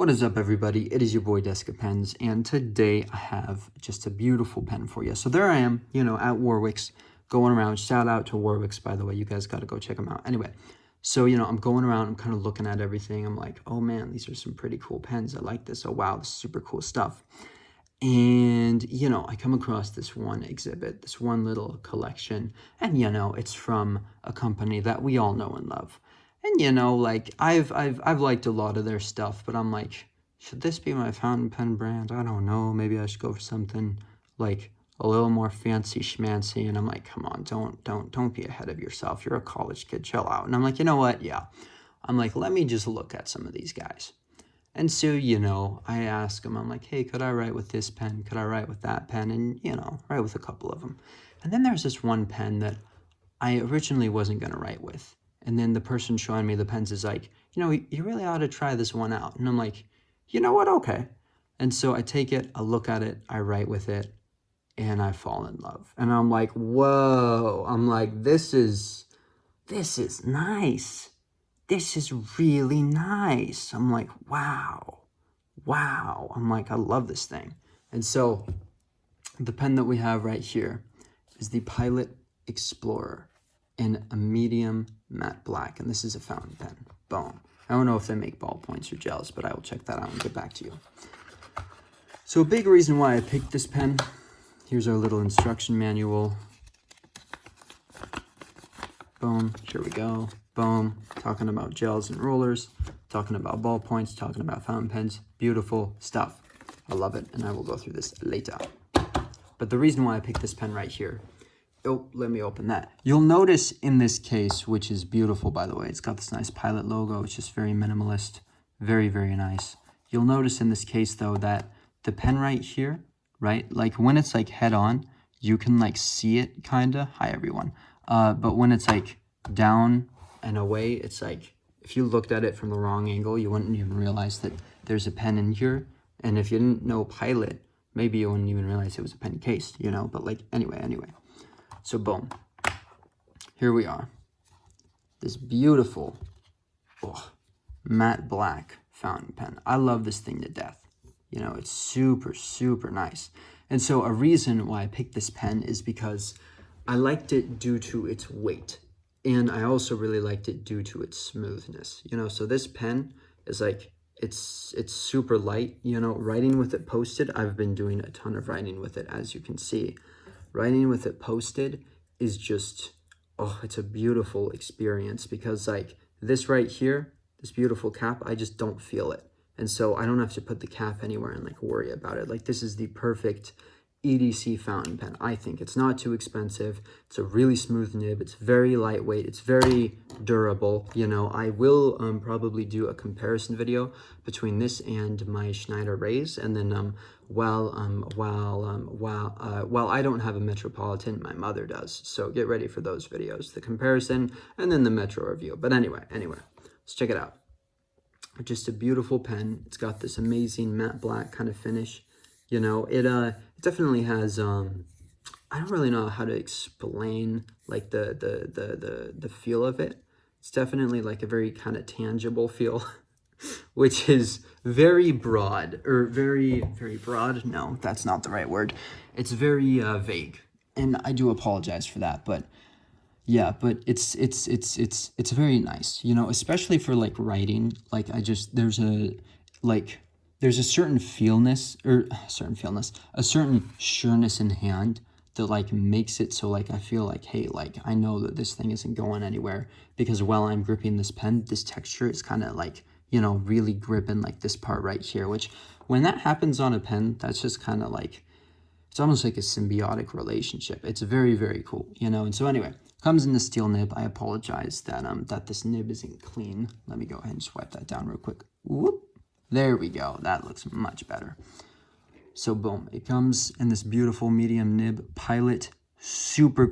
What is up, everybody? It is your boy Deska Pens, and today I have just a beautiful pen for you. So there I am, at Warwick's, going around. Shout out to Warwick's, by the way. You guys got to go check them out. Anyway, so, I'm going around. I'm kind of looking at everything. I'm like, oh, man, these are some pretty cool pens. I like this. Oh, wow, this is super cool stuff. And, I come across this one exhibit, this one little collection, and, it's from a company that we all know and love. And, I've liked a lot of their stuff, but I'm like, should this be my fountain pen brand? I don't know. Maybe I should go for something like a little more fancy schmancy. And I'm like, come on, don't be ahead of yourself. You're a college kid, chill out. And I'm like, you know what? Yeah. I'm like, let me just look at some of these guys. And so, I ask them, I'm like, hey, could I write with this pen? Could I write with that pen? And, write with a couple of them. And then there's this one pen that I originally wasn't going to write with. And then the person showing me the pens is like, you really ought to try this one out. And I'm like, you know what? Okay. And so I take it, I look at it, I write with it, and I fall in love. And I'm like, whoa. I'm like, this is nice. This is really nice. I'm like, wow. I'm like, I love this thing. And so the pen that we have right here is the Pilot Explorer in a medium matte black, and this is a fountain pen. Boom. I don't know if they make ballpoints or gels, but I will check that out and get back to you. So a big reason why I picked this pen, here's our little instruction manual. Boom, here we go. Boom, talking about gels and rollers, talking about ballpoints, talking about fountain pens. Beautiful stuff. I love it, and I will go through this later. But the reason why I picked this pen right here, oh, let me open that. You'll notice in this case, which is beautiful, by the way, it's got this nice Pilot logo. It's just very minimalist, very, very nice. You'll notice in this case, though, that the pen right here, right, like when it's like head on, you can like see it kind of. Hi, everyone. But when it's like down and away, it's like if you looked at it from the wrong angle, you wouldn't even realize that there's a pen in here. And if you didn't know Pilot, maybe you wouldn't even realize it was a pen case, but like anyway. So boom, here we are. This beautiful matte black fountain pen. I love this thing to death. It's super, super nice. And so a reason why I picked this pen is because I liked it due to its weight. And I also really liked it due to its smoothness. So this pen is like, it's super light. Writing with it posted, I've been doing a ton of writing with it, as you can see. Writing with it posted is just, it's a beautiful experience because like this right here, this beautiful cap, I just don't feel it. And so I don't have to put the cap anywhere and like worry about it. Like this is the perfect EDC fountain pen. I think it's not too expensive. It's a really smooth nib. It's very lightweight. It's very durable. I will probably do a comparison video between this and my Schneider Rays. And then while I don't have a Metropolitan, my mother does. So get ready for those videos, the comparison and then the Metro review. But anyway, let's check it out. Just a beautiful pen. It's got this amazing matte black kind of finish. It definitely has, I don't really know how to explain like the feel of it. It's definitely like a very kind of tangible feel, which is very broad, or very, very broad. No, that's not the right word. It's very vague, and I do apologize for that, but yeah, but it's very nice, especially for like writing. Like there's a certain a certain sureness in hand that like makes it so like I feel like, hey, like I know that this thing isn't going anywhere because while I'm gripping this pen, this texture is kind of like, really gripping like this part right here, which when that happens on a pen, that's just kind of like, it's almost like a symbiotic relationship. It's very, very cool, And so anyway, comes in the steel nib. I apologize that this nib isn't clean. Let me go ahead and swipe that down real quick. Whoop. There we go. That looks much better. So boom, it comes in this beautiful medium nib, Pilot, super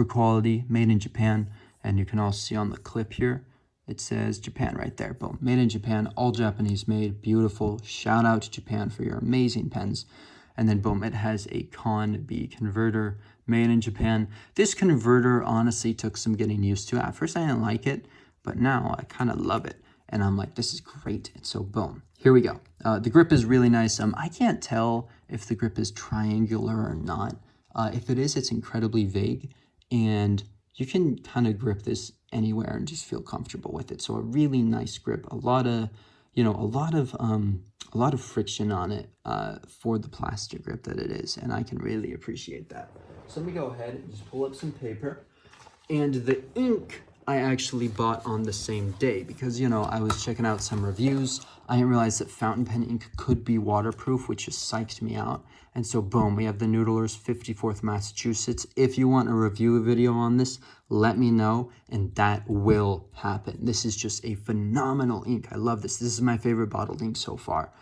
quality, made in Japan. And you can also see on the clip here, it says Japan right there. Boom, made in Japan, all Japanese made, beautiful. Shout out to Japan for your amazing pens. And then boom, it has a Con B converter, made in Japan. This converter honestly took some getting used to. At first I didn't like it, but now I kind of love it. and I'm like, this is great. And so boom, here we go. The grip is really nice. I can't tell if the grip is triangular or not. If it is, it's incredibly vague, and you can kind of grip this anywhere and just feel comfortable with it. So a really nice grip, a lot of friction on it for the plastic grip that it is, and I can really appreciate that. So let me go ahead and just pull up some paper. And the ink I actually bought on the same day because, I was checking out some reviews. I didn't realize that fountain pen ink could be waterproof, which just psyched me out. And so, boom, we have the Noodlers 54th Massachusetts. If you want a review video on this, let me know, and that will happen. This is just a phenomenal ink. I love this. This is my favorite bottled ink so far.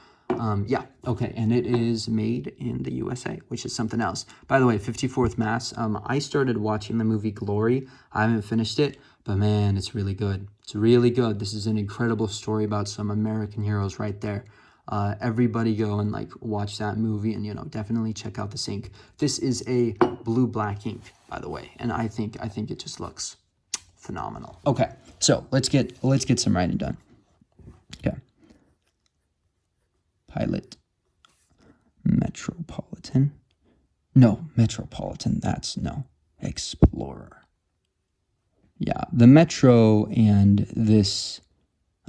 Yeah, okay, and it is made in the USA, which is something else. By the way, 54th Mass, I started watching the movie Glory. I haven't finished it, but man, it's really good. It's really good. This is an incredible story about some American heroes right there. Everybody go and watch that movie, and definitely check out this ink. This is a blue-black ink, by the way, and I think it just looks phenomenal. Okay, so let's get some writing done. Okay. Pilot, Metropolitan, that's no, Explorer. Yeah, the Metro and this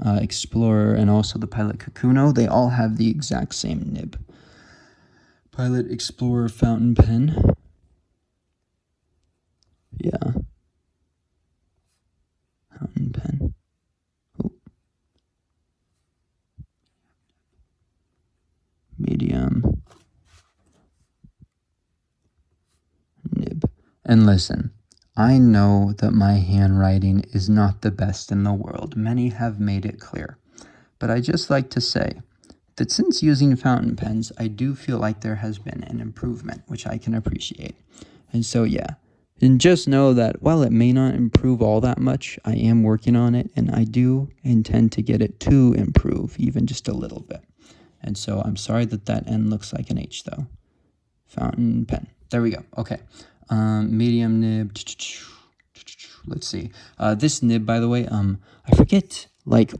Explorer and also the Pilot Kakuno, they all have the exact same nib. Pilot Explorer fountain pen. Yeah. Fountain pen. Medium nib. And listen, I know that my handwriting is not the best in the world. Many have made it clear. But I just like to say that since using fountain pens, I do feel like there has been an improvement, which I can appreciate. And so, yeah. And just know that while it may not improve all that much, I am working on it, and I do intend to get it to improve even just a little bit. And so I'm sorry that N looks like an H, though. Fountain pen. There we go. Okay. Medium nib. Let's see. This nib, by the way, I forget what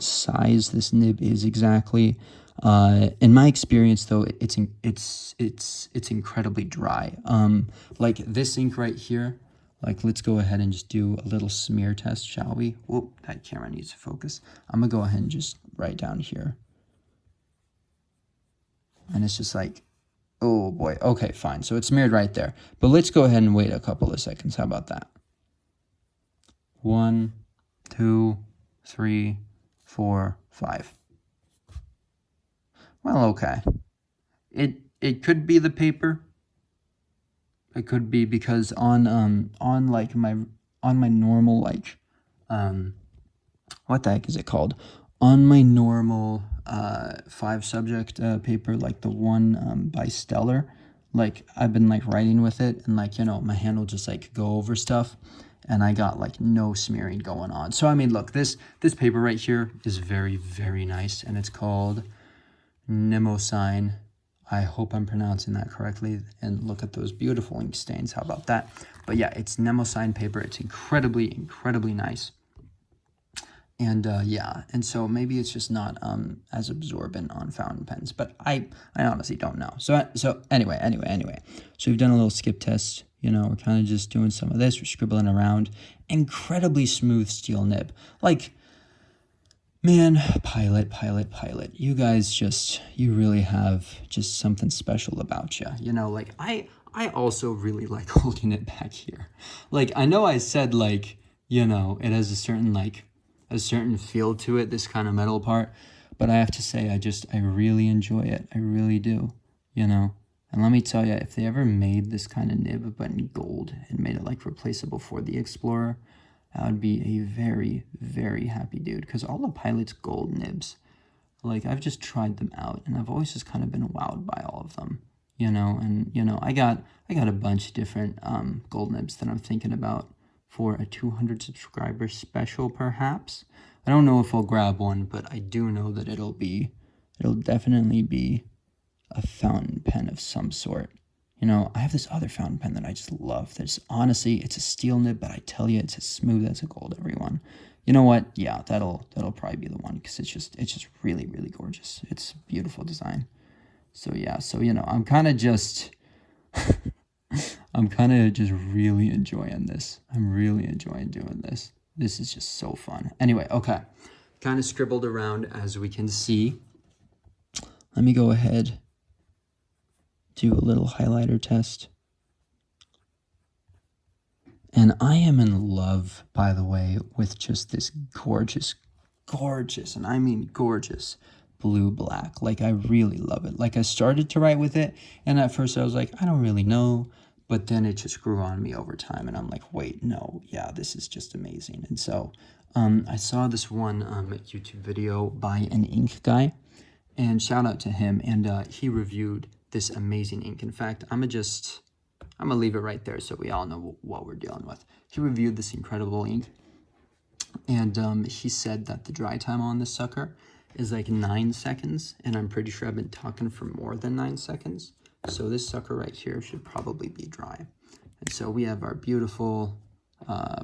size this nib is exactly. In my experience, though, it's incredibly dry. Like this ink right here. Let's go ahead and just do a little smear test, shall we? Whoop, that camera needs to focus. I'm gonna go ahead and just write down here. And it's just oh boy, okay, fine. So it's smeared right there. But let's go ahead and wait a couple of seconds. How about that? 1, 2, 3, 4, 5. Well, okay. It could be the paper. It could be because on my normal what the heck is it called? On my normal 5 subject paper, the one by Stellar, I've been writing with it, and my hand will just go over stuff, and I got no smearing going on. So I mean, look, this paper right here is very, very nice, and it's called Mnemosyne. I hope I'm pronouncing that correctly, and look at those beautiful ink stains. How about that? But yeah, it's Mnemosyne paper. It's incredibly, incredibly nice. And yeah, and so maybe it's just not as absorbent on fountain pens, but I honestly don't know. So anyway. So we've done a little skip test. We're kind of just doing some of this. We're scribbling around. Incredibly smooth steel nib. Man, Pilot. You guys you really have just something special about you. I also really like holding it back here. I know I said it has a certain feel to it, this kind of metal part, but I have to say I really enjoy it. I really do, And let me tell you, if they ever made this kind of nib but in gold and made it replaceable for the Explorer, I would be a very, very happy dude, because all the Pilot's gold nibs, I've just tried them out, and I've always just kind of been wowed by all of them, and I got a bunch of different gold nibs that I'm thinking about for a 200 subscriber special, perhaps. I don't know if I'll grab one, but I do know that it'll definitely be a fountain pen of some sort, You know, I have this other fountain pen that I just love. There's honestly, it's a steel nib, but I tell you, it's as smooth as a gold, everyone. You know what? Yeah, that'll probably be the one because it's just really, really gorgeous. It's beautiful design. So yeah, so you know, I'm kind of just really enjoying this. I'm really enjoying doing this. This is just so fun. Anyway, okay. Kind of scribbled around as we can see. Let me go ahead, do a little highlighter test. And I am in love, by the way, with just this gorgeous, and I mean gorgeous, blue-black. Like, I really love it. Like, I started to write with it, and at first I was like, I don't really know. But then it just grew on me over time, and I'm like, wait, no, yeah, this is just amazing. And so I saw this one YouTube video by an ink guy, and shout out to him, and he reviewed this amazing ink. In fact, I'm gonna leave it right there so we all know what we're dealing with. He reviewed this incredible ink, and he said that the dry time on this sucker is like 9 seconds, and I'm pretty sure I've been talking for more than 9 seconds. So this sucker right here should probably be dry. And so we have our beautiful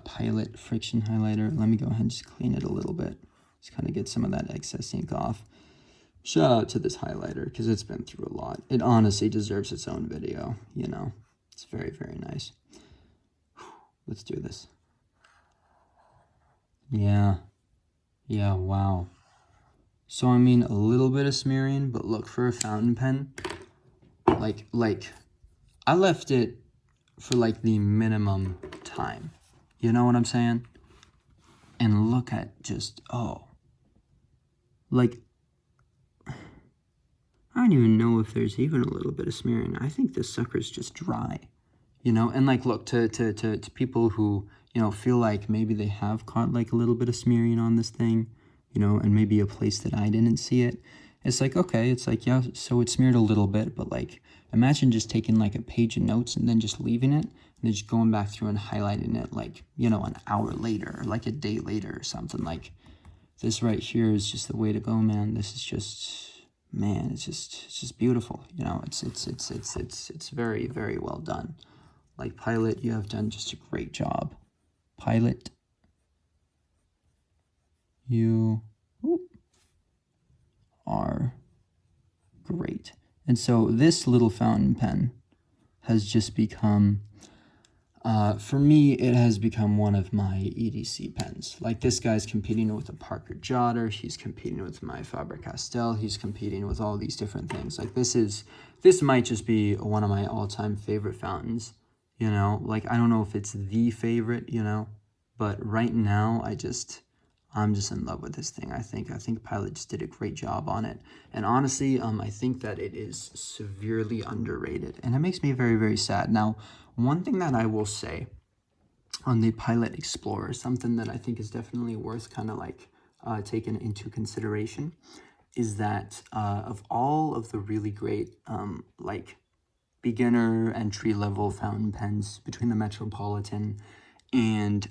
Pilot friction highlighter. Let me go ahead and just clean it a little bit. Just kind of get some of that excess ink off. Shout out to this highlighter because it's been through a lot. It honestly deserves its own video, you know. It's very, very nice. Let's do this. Yeah. Yeah, wow. So, I mean, a little bit of smearing, but look, for a fountain pen, like, I left it for, like, the minimum time. You know what I'm saying? And look at just, oh. Like, I don't even know if there's even a little bit of smearing. I think this sucker's just dry. You know, and like, look, to people who, you know, feel like maybe they have caught like a little bit of smearing on this thing, you know, and maybe a place that I didn't see it. It's like, okay, it's like, yeah, so it smeared a little bit, but like, imagine just taking like a page of notes and then just leaving it, and then just going back through and highlighting it like, you know, an hour later, or like a day later or something. Like, this right here is just the way to go, man. This is just, man, it's just beautiful. You know, it's very, very well done. Like, Pilot, you have done just a great job. Pilot, you are great. And so this little fountain pen has just become, for me, it has become one of my EDC pens. Like, this guy's competing with a Parker Jotter. He's competing with my Faber-Castell. He's competing with all these different things. Like, this might just be one of my all-time favorite fountains. You know, like, I don't know if it's the favorite, you know, but right now I'm just in love with this thing. I think Pilot just did a great job on it. And honestly, I think that it is severely underrated, and it makes me very, very sad. Now, one thing that I will say on the Pilot Explorer, something that I think is definitely worth kind of like taking into consideration, is that of all of the really great like beginner entry level fountain pens between the Metropolitan and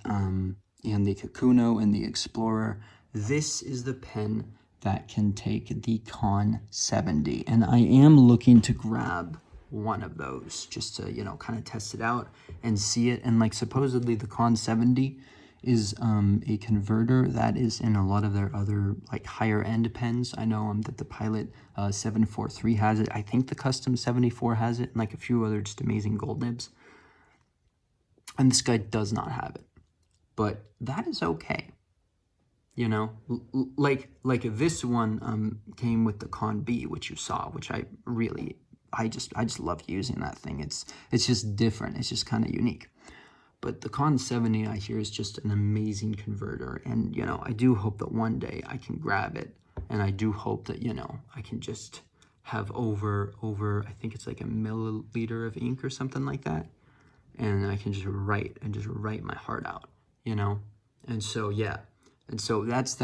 the Kakuno and the Explorer, this is the pen that can take the Con 70, and I am looking to grab one of those just to, you know, kind of test it out and see it. And like, supposedly the Con 70 is a converter that is in a lot of their other like higher end pens. I know that the Pilot 743 has it. I think the Custom 74 has it, and like a few other just amazing gold nibs. And this guy does not have it, but that is okay. You know, like this one came with the Con B, which you saw, which I just love using that thing. It's just different. It's just kind of unique. But the Con 70, I hear, is just an amazing converter. And, you know, I do hope that one day I can grab it. And I do hope that, you know, I can just have over I think it's like a milliliter of ink or something like that. And I can just write my heart out, you know? And so, yeah. And so that's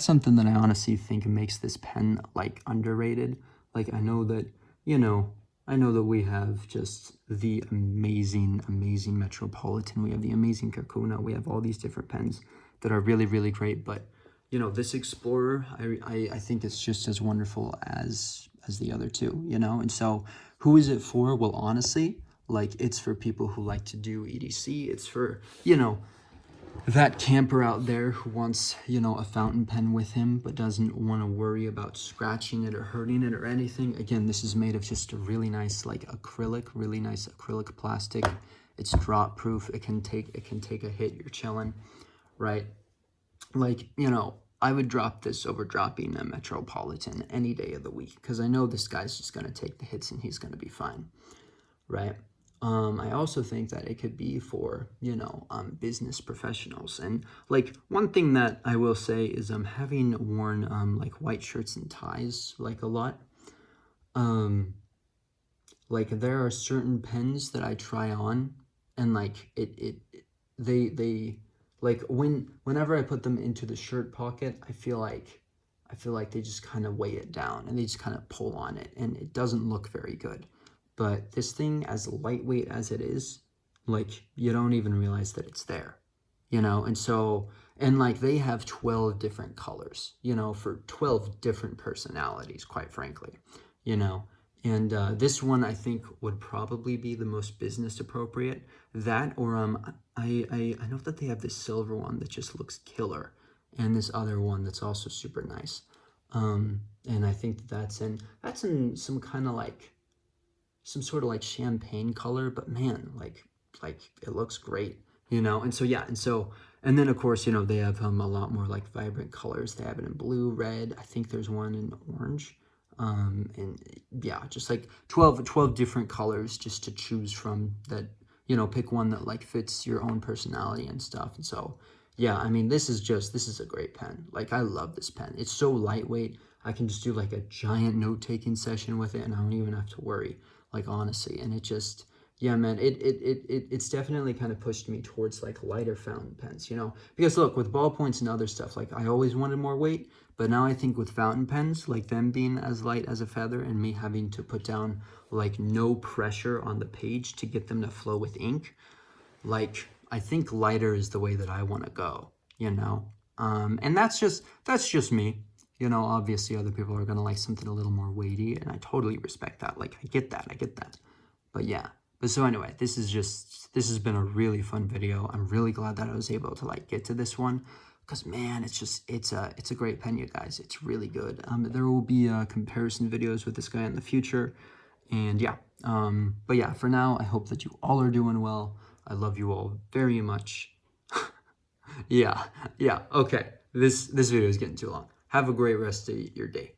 something that I honestly think makes this pen, like, underrated. Like, I know that, you know, we have just the amazing Metropolitan. We have the amazing Kakuno. We have all these different pens that are really, really great. But, you know, this Explorer, I think it's just as wonderful as the other two, you know? And so who is it for? Well, honestly, Like, it's for people who like to do EDC. It's for, you know, that camper out there who wants, you know, a fountain pen with him but doesn't want to worry about scratching it or hurting it or anything. Again, this is made of just a really nice really nice acrylic plastic. It's drop proof. It can take a hit. You're chilling, right? Like, you know, I would drop this over dropping a Metropolitan any day of the week because I know this guy's just going to take the hits and he's going to be fine, right? I also think that it could be for, you know, business professionals. And like one thing that I will say is having worn like white shirts and ties like a lot. Like there are certain pens that I try on and like they like whenever I put them into the shirt pocket, I feel like they just kind of weigh it down and they just kind of pull on it and it doesn't look very good. But this thing, as lightweight as it is, like, you don't even realize that it's there, you know? And so, and like, they have 12 different colors, you know, for 12 different personalities, quite frankly, you know? And this one, I think, would probably be the most business appropriate. That, or I know that they have this silver one that just looks killer, and this other one that's also super nice. And I think that's in some kind of like, some sort of like champagne color, but man, like it looks great, you know? And so, yeah, and then of course, you know, they have a lot more like vibrant colors. They have it in blue, red. I think there's one in orange. And yeah, just like 12 different colors just to choose from that, you know, pick one that like fits your own personality and stuff. And so, yeah, I mean, this is a great pen. Like, I love this pen. It's so lightweight. I can just do like a giant note-taking session with it and I don't even have to worry, like, honestly. And it just, yeah, man, it's definitely kind of pushed me towards like lighter fountain pens, you know, because look, with ballpoints and other stuff, like I always wanted more weight, but now I think with fountain pens, like them being as light as a feather and me having to put down like no pressure on the page to get them to flow with ink, like I think lighter is the way that I want to go, you know. And that's just me, you know. Obviously other people are gonna like something a little more weighty, and I totally respect that. Like, I get that. But yeah, but so anyway, this has been a really fun video. I'm really glad that I was able to like get to this one, because man, it's a great pen, you guys. It's really good. There will be comparison videos with this guy in the future, and yeah. But yeah, for now, I hope that you all are doing well. I love you all very much. Yeah, okay. This video is getting too long. Have a great rest of your day.